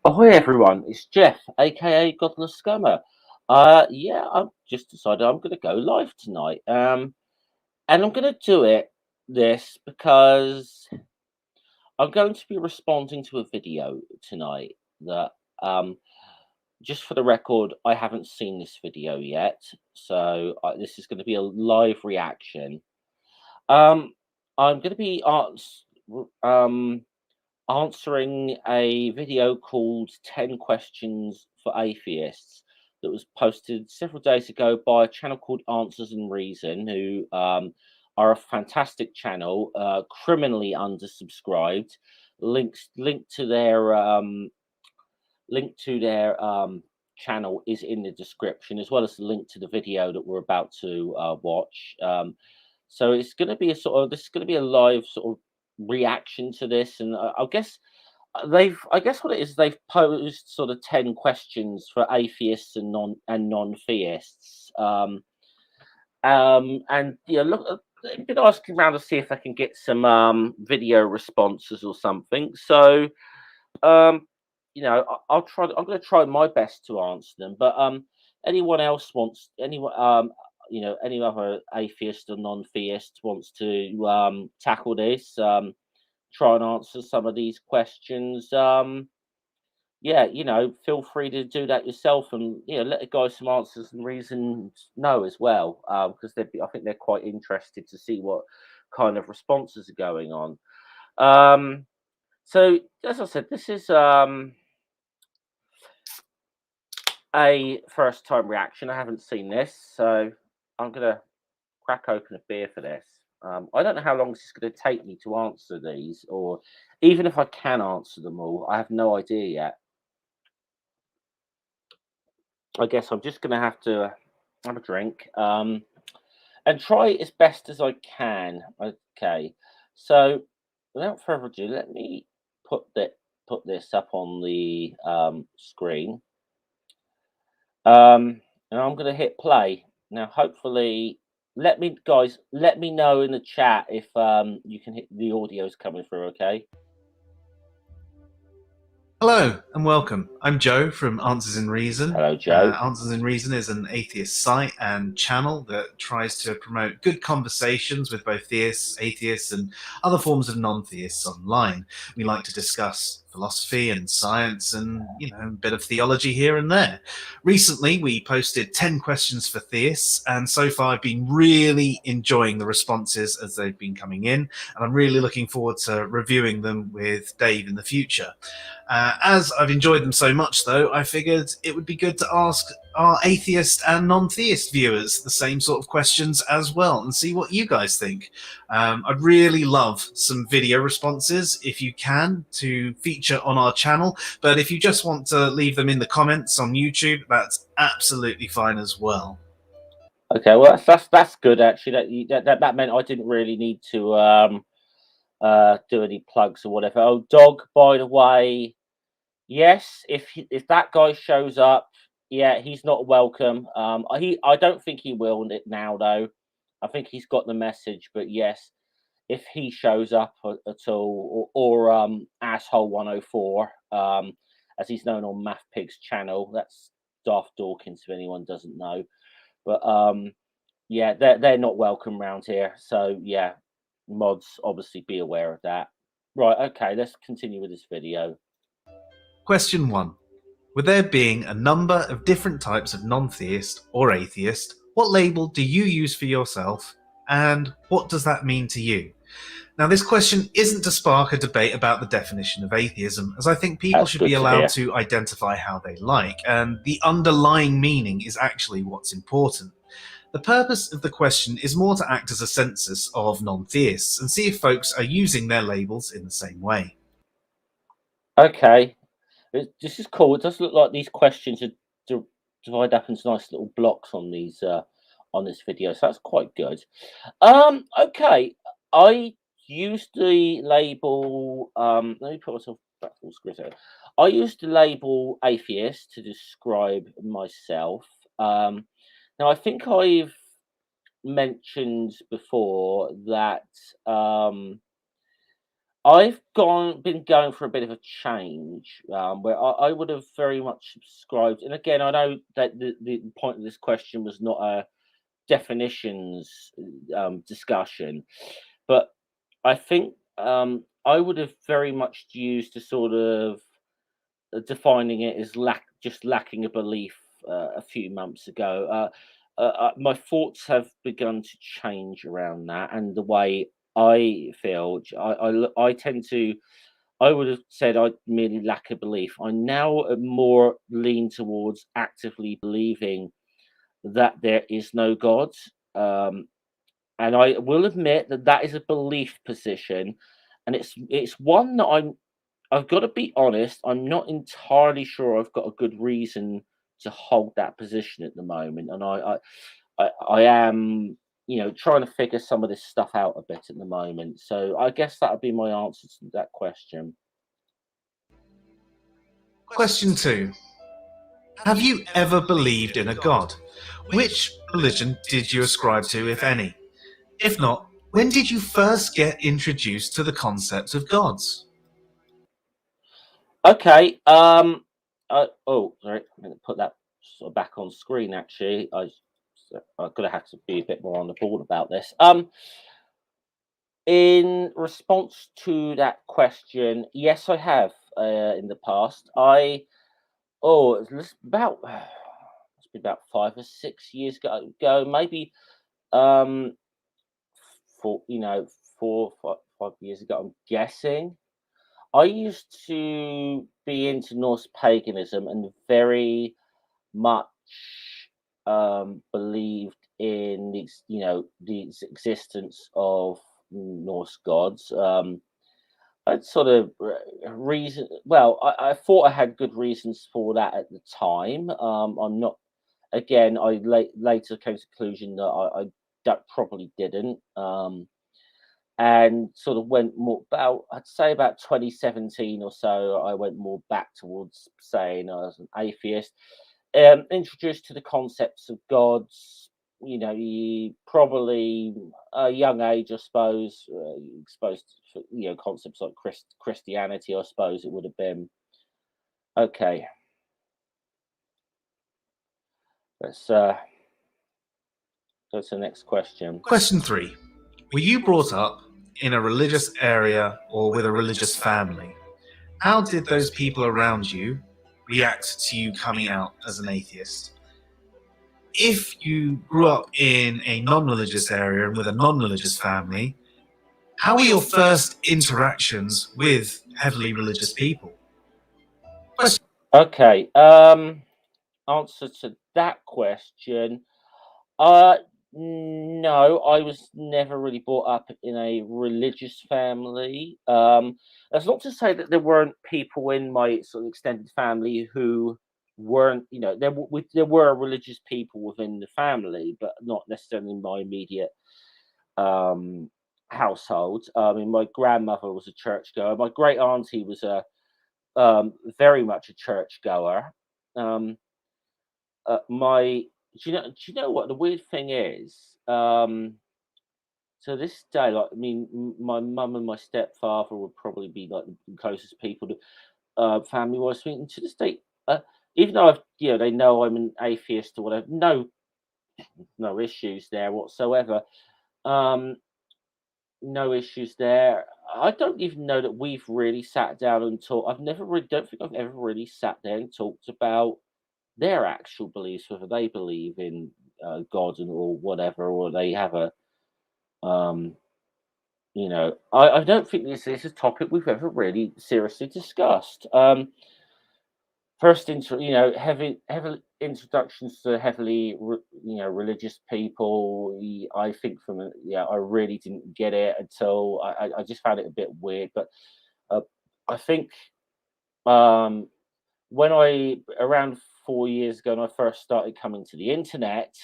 Ahoy everyone, it's Jeff, aka Godless Scummer. Yeah, I've just decided I'm going to go live tonight. And I'm going to do this because I'm going to be responding to a video tonight that, just for the record, I haven't seen this video yet. So this is going to be a live reaction. I'm going to be answering a video called 10 Questions for Atheists that was posted several days ago by a channel called Answers and Reason, who are a fantastic channel, criminally undersubscribed. Link to their channel is in the description, as well as the link to the video that we're about to watch. So it's going to be this is going to be a live sort of reaction to this, and I guess what it is, they've posed sort of 10 questions for atheists and non-theists, and look, they've been asking around to see if they can get some video responses or something. So I'm going to try my best to answer them, but anyone else wants any other atheist or non-theist wants to tackle this, try and answer some of these questions, feel free to do that yourself, and let the guys some answers and reasons know as well, because I think they're quite interested to see what kind of responses are going on. So as I said, this is a first time reaction. I haven't seen this, so I'm gonna crack open a beer for this. I don't know how long this is going to take me to answer these, or even if I can answer them all. I have no idea yet. I guess I'm just going to have to have a drink and try as best as I can. Okay, so without further ado, let me put this up on the screen, and I'm going to hit play now. Hopefully. Let me know in the chat if you can hit the audio's coming through, okay? Hello and welcome. I'm Joe from Answers and Reason. Hello, Joe. Answers and Reason is an atheist site and channel that tries to promote good conversations with both theists, atheists, and other forms of non-theists online. We like to discuss philosophy and science and, a bit of theology here and there. Recently, we posted 10 questions for theists, and so far I've been really enjoying the responses as they've been coming in, and I'm really looking forward to reviewing them with Dave in the future. As I've enjoyed them so much, though, I figured it would be good to ask our atheist and non-theist viewers the same sort of questions as well and see what you guys think. I'd really love some video responses, if you can, to feature on our channel, but if you just want to leave them in the comments on YouTube, that's absolutely fine as well. Okay, well that's good actually. That meant I didn't really need to do any plugs or whatever. Oh, Dog, by the way, yes, if that guy shows up, yeah, he's not welcome. I don't think he will now though. I think he's got the message, but yes, if he shows up at all, or asshole 104, as he's known on Math Pig's channel, that's Daft Dawkins if anyone doesn't know. But yeah, they're not welcome around here. So yeah, mods obviously be aware of that. Right, okay, let's continue with this video. Question 1. With there being a number of different types of non-theist or atheist, what label do you use for yourself, and what does that mean to you? Now, this question isn't to spark a debate about the definition of atheism, as I think people That's should good be to allowed hear. to identify how they like, and the underlying meaning is actually what's important. The purpose of the question is more to act as a census of non-theists and see if folks are using their labels in the same way. Okay, this is cool. It does look like these questions are divided up into nice little blocks on these on this video, so that's quite good. Okay, I used the label. Let me put myself back full screen. I used the label atheist to describe myself. Now I think I've mentioned before that I've been going for a bit of a change, where I would have very much subscribed. And again, I know that the point of this question was not a definitions discussion, but I think I would have very much used the sort of defining it as just lacking a belief a few months ago. My thoughts have begun to change around that, and the way I feel. I tend to. I would have said I merely lack a belief. I now more lean towards actively believing that there is no God. Um, and I will admit that that is a belief position, and it's one that I've got to be honest. I'm not entirely sure I've got a good reason to hold that position at the moment, and I am trying to figure some of this stuff out a bit at the moment. So I guess that would be my answer to that question. Question 2. Have you ever believed in a god? Which religion did you ascribe to, if any? If not, when did you first get introduced to the concept of gods? Okay. Oh, sorry. I'm going to put that sort of back on screen. Actually, I'm going to have to be a bit more on the ball about this. In response to that question, yes, I have. In the past, it's about it's been about 5 or 6 years ago, maybe um four, 5 years ago. I'm guessing. I used to be into Norse paganism and very much believed in the existence of Norse gods. I'd sort of reason. Well, I thought I had good reasons for that at the time. I'm not. Again, I later came to the conclusion that I that probably didn't. And sort of went more about, I'd say about 2017 or so, I went more back towards saying I was an atheist. Introduced to the concepts of gods, probably a young age, I suppose, exposed to, concepts like Christianity, I suppose it would have been. Okay, let's go to the next question. Question 3. Were you brought up in a religious area or with a religious family? How did those people around you react to you coming out as an atheist? If you grew up in a non-religious area and with a non-religious family, how were your first interactions with heavily religious people? Okay, answer to that question. No, I was never really brought up in a religious family. That's not to say that there weren't people in my sort of extended family who weren't, there were religious people within the family, but not necessarily in my immediate um, household. I mean, my grandmother was a churchgoer. My great auntie was a very much a churchgoer. Um, my do you know what the weird thing is? To this day, like, I mean, my mum and my stepfather would probably be like the closest people to family wise. I mean, to this day, even though they know I'm an atheist or whatever, no issues there whatsoever. Um, no issues there. I don't even know that we've really sat down and talked. I've never really, don't think I've ever really sat there and talked about their actual beliefs, whether they believe in God or whatever, or they have a um, I don't think this is a topic we've ever really seriously discussed. First intro, heavy introductions to heavily, religious people. I think I really didn't get it until I just found it a bit weird. But uh, I think um, when I around 4 years ago, when I first started coming to the internet,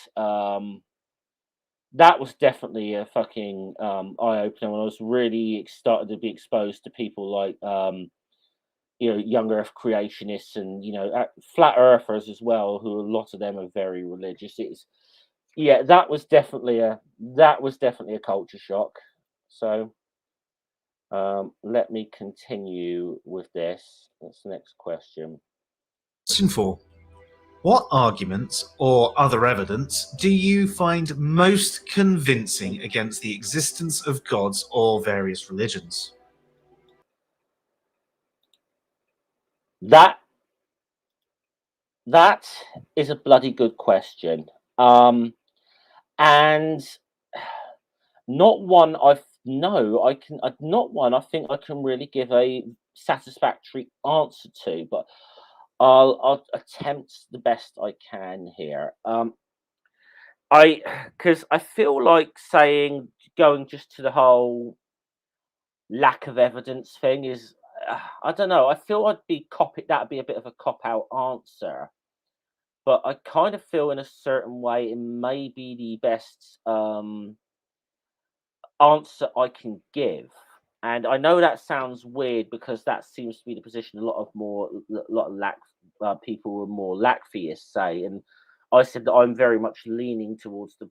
that was definitely a fucking eye opener when I was really started to be exposed to people like young Earth creationists and flat earthers as well, who a lot of them are very religious. It's yeah, that was definitely a culture shock. So let me continue with this. That's the next question. Question 4. What arguments or other evidence do you find most convincing against the existence of gods or various religions? That that is a bloody good question. And not one I've no, I can not one I think I can really give a satisfactory answer to, but I'll attempt the best I can here. I because I feel like saying going just to the whole lack of evidence thing is I don't know. I feel that'd be a bit of a cop out answer, but I kind of feel in a certain way it may be the best answer I can give. And I know that sounds weird because that seems to be the position a lot of people who are more lack theists say. And I said that I'm very much leaning towards the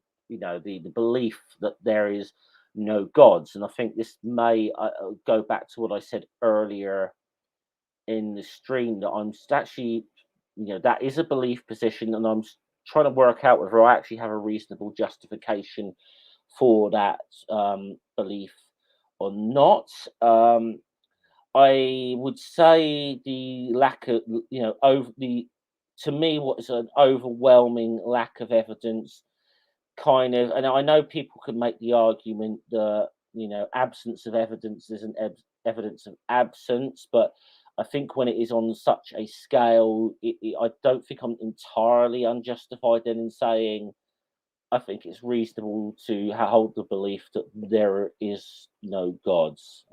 belief that there is no gods. And I think this may go back to what I said earlier in the stream, that actually, that is a belief position, and trying to work out whether I actually have a reasonable justification for that belief or not. I would say the lack of, over the to me, what is an overwhelming lack of evidence, kind of, and I know people could make the argument that absence of evidence is evidence of absence, but I think when it is on such a scale, I don't think I'm entirely unjustified then in saying I think it's reasonable to hold the belief that there is no gods.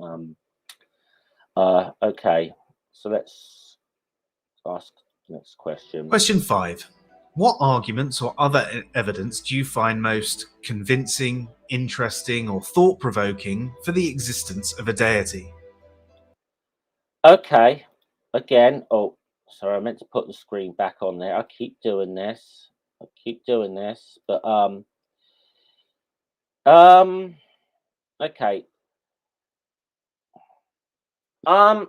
Okay, so let's ask the next question. Question 5. What arguments or other evidence do you find most convincing, interesting, or thought provoking for the existence of a deity? Okay, again. Oh, sorry, I meant to put the screen back on there. I keep doing this. But um, okay. Um,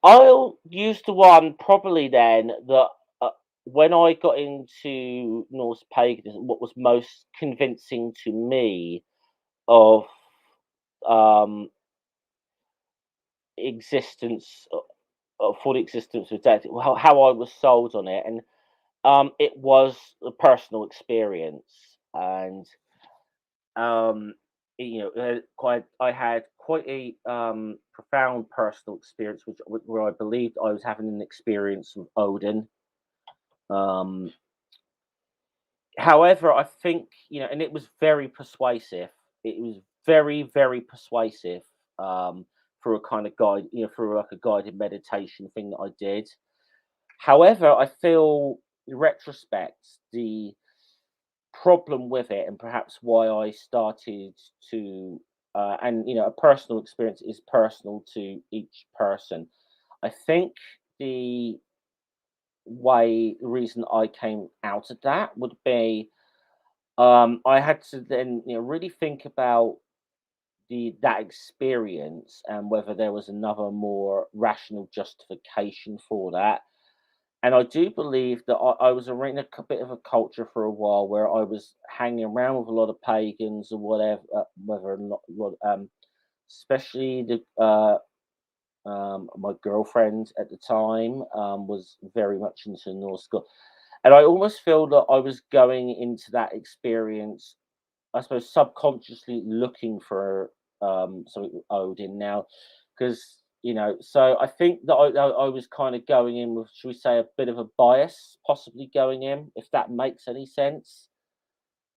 I'll use the one probably then that when I got into Norse paganism, what was most convincing to me of um existence for the existence of death, how I was sold on it, and it was a personal experience, and um, I had quite a profound personal experience, where I believed I was having an experience with Odin. Um, However, I think and it was very persuasive. It was very, very persuasive for a kind of guide, for like a guided meditation thing that I did. However, I feel in retrospect the problem with it, and perhaps why I started to, and a personal experience is personal to each person. I think the the reason I came out of that would be I had to then really think about that experience and whether there was another more rational justification for that. And I do believe that I was in a bit of a culture for a while where I was hanging around with a lot of pagans or whatever, whether or not, especially my girlfriend at the time was very much into Norse God, and I almost feel that I was going into that experience, I suppose, subconsciously looking for something with Odin now, because so I think that I was kind of going in with, should we say, a bit of a bias, possibly going in, if that makes any sense.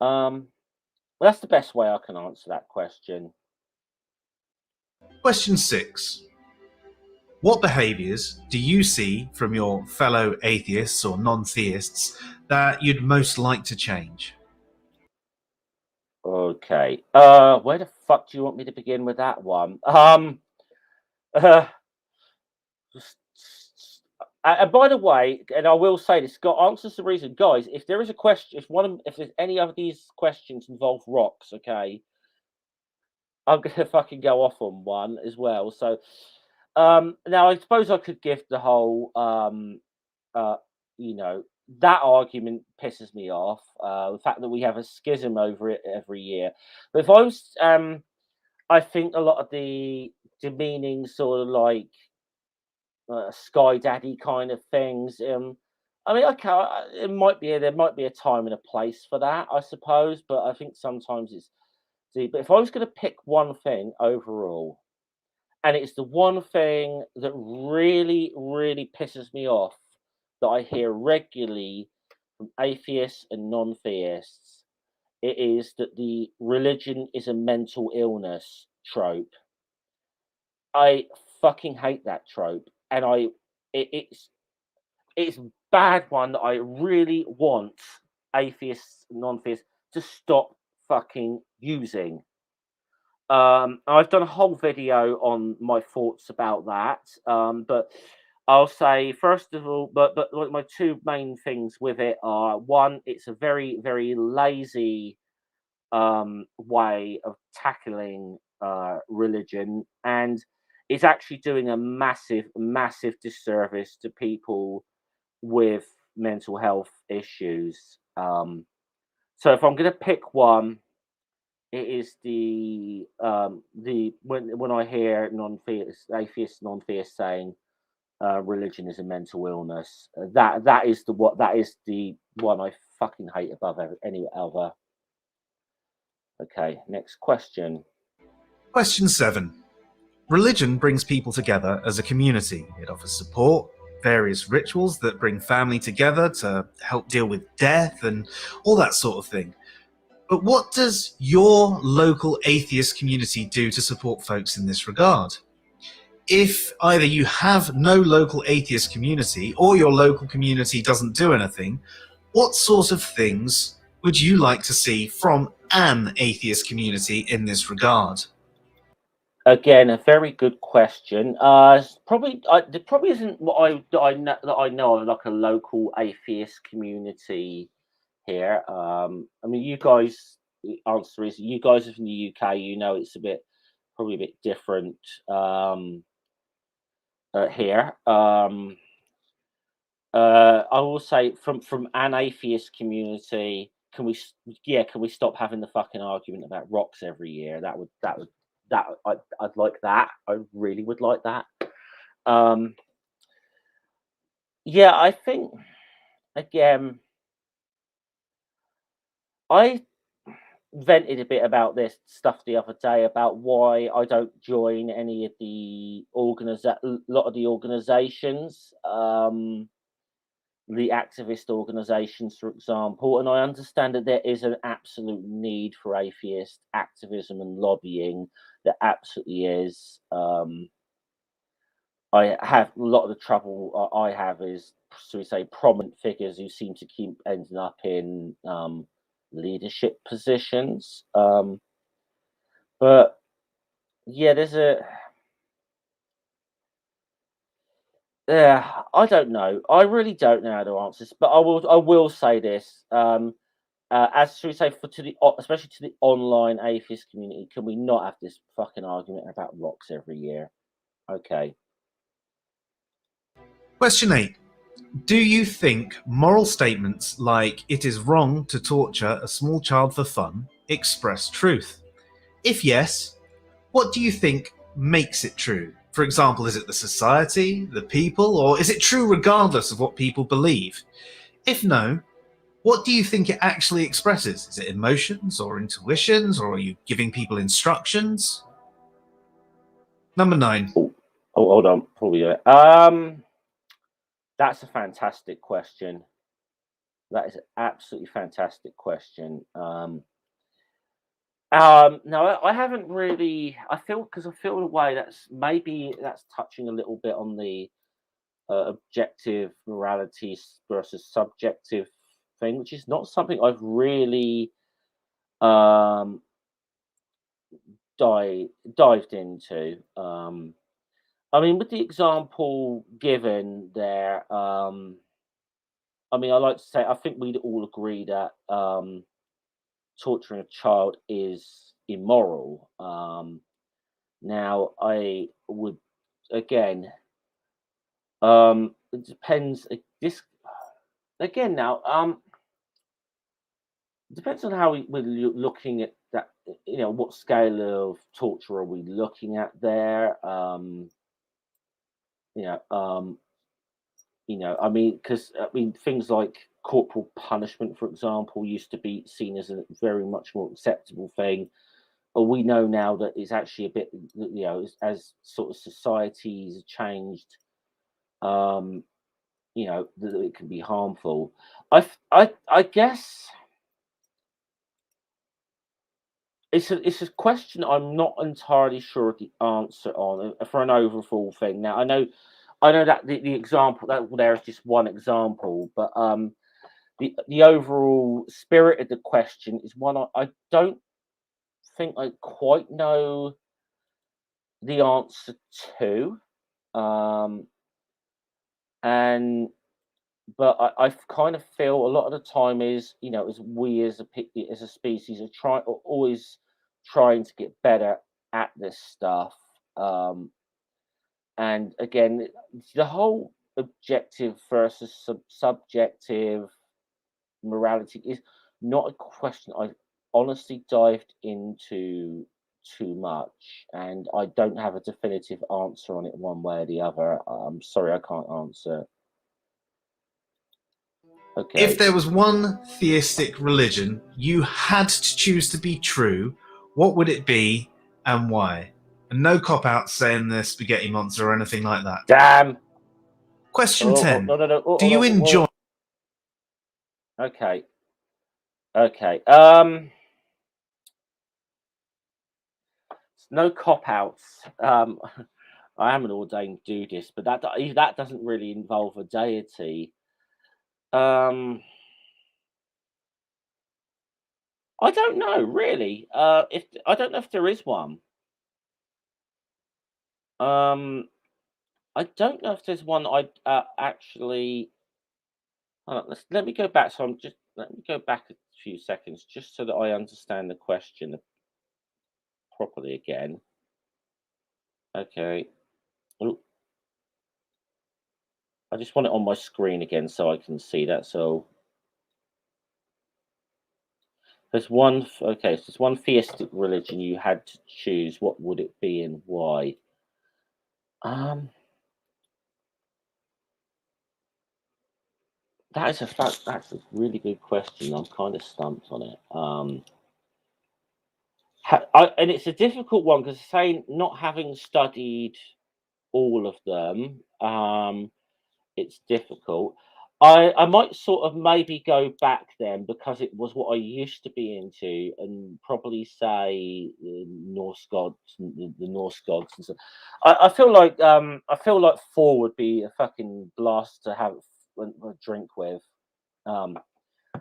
Well, that's the best way I can answer that question. Question 6. What behaviours do you see from your fellow atheists or non-theists that you'd most like to change? Okay. Where the fuck do you want me to begin with that one? Uh, and by the way, and I will say this, Scott answers the reason, guys. If there is a question, if there's any of these questions involve rocks, okay, I'm gonna fucking go off on one as well. So, now I suppose I could give the whole, uh, you know, that argument pisses me off. The fact that we have a schism over it every year. But if I was, I think a lot of the demeaning sort of like Sky Daddy kind of things. I mean, okay, it might be there might be a time and a place for that, I suppose. But I think sometimes it's but if I was going to pick one thing overall, and it's the one thing that really, really pisses me off that I hear regularly from atheists and non-theists, it is that the religion is a mental illness trope. I fucking hate that trope, and it's bad one that I really want atheists, non-theists to stop fucking using. I've done a whole video on my thoughts about that, but I'll say first of all, but like my two main things with it are one, it's a very very lazy way of tackling religion, and it's actually doing a massive massive disservice to people with mental health issues. So if I'm going to pick one, it is the when I hear non-theist atheist non-theist saying religion is a mental illness, that is the one I fucking hate above any other. Okay, next question. Question 7. Religion brings people together as a community. It offers support, various rituals that bring family together to help deal with death and all that sort of thing. But what does your local atheist community do to support folks in this regard? If either you have no local atheist community or your local community doesn't do anything, what sort of things would you like to see from an atheist community in this regard? Again, a very good question. There probably isn't what I know of like a local atheist community here. I mean, you guys. The answer is you guys are from the UK. You know, it's probably a bit different here. I will say from an atheist community, can we stop having the fucking argument about rocks every year? I'd like that. I really would like that. Yeah, I think again, I vented a bit about this stuff the other day about why I don't join any of the lot of the organizations, the activist organizations, for example. And I understand that there is an absolute need for atheist activism and lobbying. There absolutely is. I have a lot of the trouble I have is, so we say, prominent figures who seem to keep ending up in leadership positions. But yeah, I don't know. I really don't know how to answer this, but I will say this. As should we say, especially to the online atheist community, can we not have this fucking argument about rocks every year? Okay. Question 8. Do you think moral statements like "it is wrong to torture a small child for fun" express truth? If yes, what do you think makes it true? For example, is it the society, the people, or is it true regardless of what people believe? If no, what do you think it actually expresses? Is it emotions or intuitions, or are you giving people instructions? Number 9. Oh, hold on. Probably. That's a fantastic question. That is an absolutely fantastic question. No, I haven't really. I feel in a way that's touching a little bit on the objective morality versus subjective thing, which is not something I've really um, dived into. I mean, with the example given there, I mean, I like to say I think we'd all agree that torturing a child is immoral. Now, I would again. It depends. This again now. Depends on how we're looking at that. You know, what scale of torture are we looking at there? You know, I mean, because I mean, things like corporal punishment, for example, used to be seen as a very much more acceptable thing. But we know now that it's actually a bit, as sort of societies changed, that it can be harmful. I guess it's a question I'm not entirely sure of the answer on for an overall thing. Now I know that the example that there is just one example, but the overall spirit of the question is one I don't think I quite know the answer to, and but I kind of feel a lot of the time is as we as a species are always trying to get better at this stuff, and again the whole objective versus subjective morality is not a question I've honestly dived into too much, and I don't have a definitive answer on it one way or the other. I'm sorry, I can't answer. Okay. If there was one theistic religion you had to choose to be true, what would it be and why? And no cop out saying the spaghetti monster or anything like that. Damn. Question 10. No. Do you enjoy... Okay. No cop outs. I am an ordained Dudist, but that doesn't really involve a deity. I don't know really. If I don't know if there is one. I don't know if there's one I actually. Let me go back. Let me go back a few seconds just so that I understand the question properly again. Okay. Ooh. I just want it on my screen again so I can see that. So there's one. Okay, so there's one theistic religion you had to choose. What would it be and why? That's a really good question. I'm kind of stumped on it. And it's a difficult one because saying not having studied all of them, it's difficult. I might sort of maybe go back then because it was what I used to be into, and probably say the Norse gods, the Norse gods, and so. I feel like Thor would be a fucking blast to have a drink with.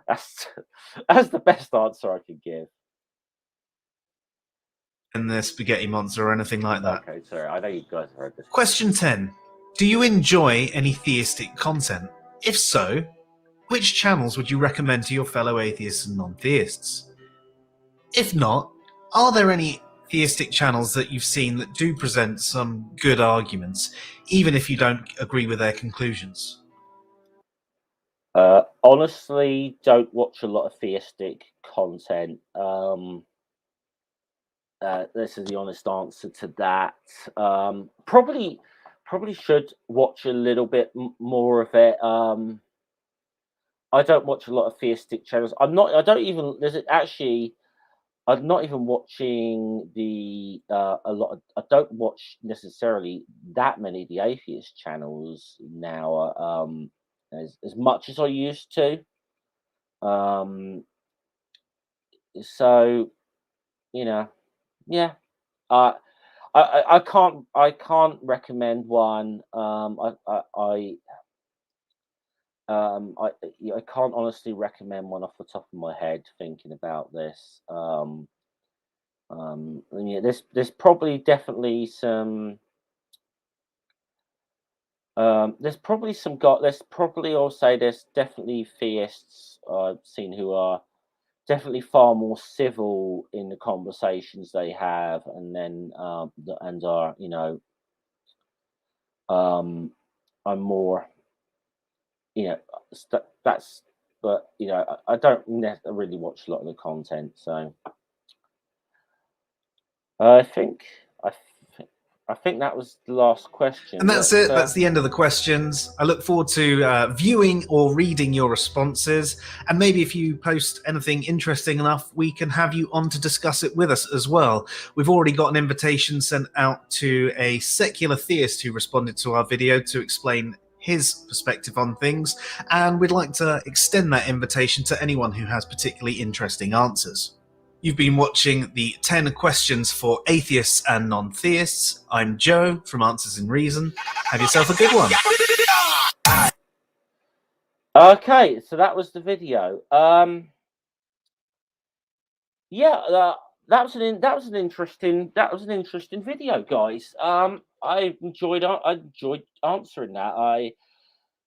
That's that's the best answer I could give. And the spaghetti monster or anything like that. Okay, sorry. I know you guys heard this. Question 10. Do you enjoy any theistic content? If so, which channels would you recommend to your fellow atheists and non-theists? If not, are there any theistic channels that you've seen that do present some good arguments, even if you don't agree with their conclusions? Honestly, don't watch a lot of theistic content. This is the honest answer to that. Probably should watch a little bit more of it. I don't watch a lot of theistic channels. I don't even. There's actually. I'm not even watching the a lot. I don't watch necessarily that many of the atheist channels now, as much as I used to. Um, so you know, yeah. Uh, I can't recommend one. Yeah, I can't honestly recommend one off the top of my head. Thinking about this, and yeah, there's probably definitely some. There's probably some got. There's probably, I'll say there's definitely theists I've seen who are definitely far more civil in the conversations they have, and then and are um, I'm more that's. But I don't really watch a lot of the content, so I think I th- I think that was the last question. And that's Let's it. That's the end of the questions. I look forward to viewing or reading your responses. And maybe if you post anything interesting enough, we can have you on to discuss it with us as well. We've already got an invitation sent out to a secular theist who responded to our video to explain his perspective on things. And we'd like to extend that invitation to anyone who has particularly interesting answers. You've been watching the 10 questions for atheists and non-theists. I'm Joe from Answers in Reason. Have yourself a good one. Okay, so that was the video. Yeah, that was an interesting video, guys. I enjoyed answering that. I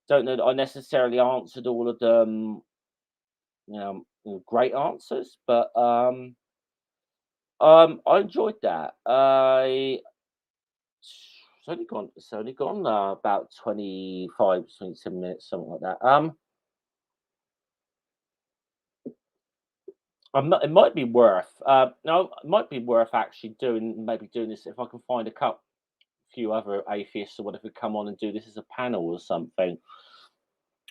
don't know that I necessarily answered all of them, great answers, but I enjoyed that. It's only gone about 25, 27 minutes, something like that. It might be worth. No, it might be worth actually doing this if I can find few other atheists or whatever come on and do this as a panel or something.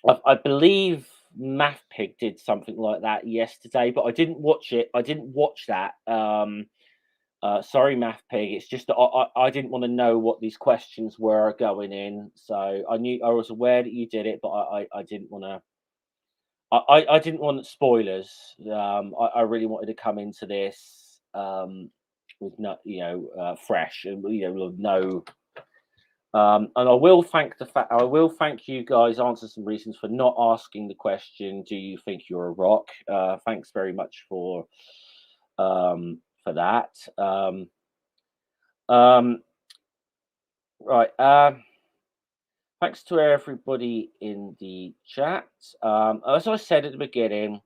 I believe MathPig did something like that yesterday, but I didn't watch it. I didn't watch that. Sorry, MathPig. It's just that I didn't want to know what these questions were going in, so I was aware that you did it, but I didn't want to. I didn't want spoilers. I really wanted to come into this with no, fresh and with no. And I will thank you guys. Answer some reasons for not asking the question. Do you think you're a rock? Thanks very much for that. Um, right. Thanks to everybody in the chat. As I said at the beginning,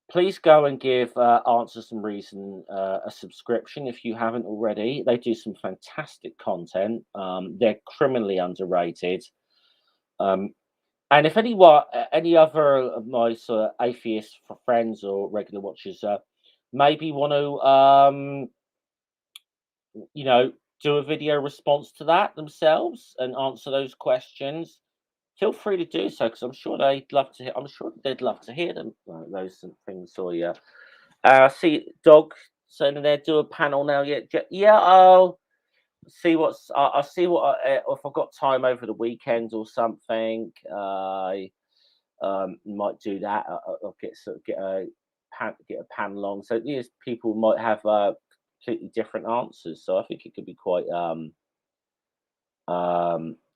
please go and give Answer Some Reason a subscription if you haven't already. They do some fantastic content. They're criminally underrated. And if any other of my sort of atheist friends or regular watchers maybe want to, do a video response to that themselves and answer those questions, feel free to do so because I'm sure they'd love to. I'm sure they'd love to hear them those things. So yeah, see Dog saying there, do a panel now. Yeah. I'll I'll see if I've got time over the weekend or something. Might do that. I'll get a panel on. So these people might have completely different answers. So I think it could be quite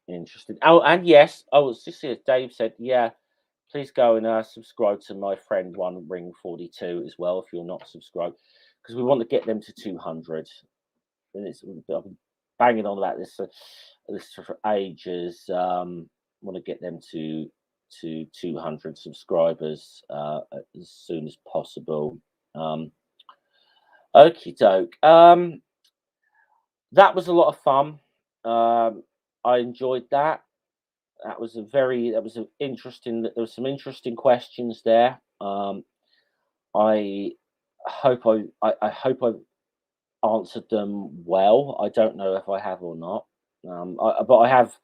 interesting. Oh, and yes, I was just as Dave said, yeah. Please go and subscribe to my friend One Ring 42 as well if you're not subscribed, because we want to get them to 200. And I've been banging on about this for ages. Want to get them to 200 subscribers as soon as possible. Okie doke. That was a lot of fun. I enjoyed that. That was an interesting. There was some interesting questions there. I I hope I answered them well. I don't know if I have or not, but I have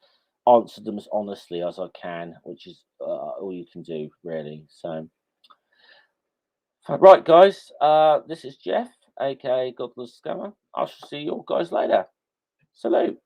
answered them as honestly as I can, which is all you can do, really. So, Right, guys. This is Jeff, aka Godless Scammer. I shall see you all guys later. Salute.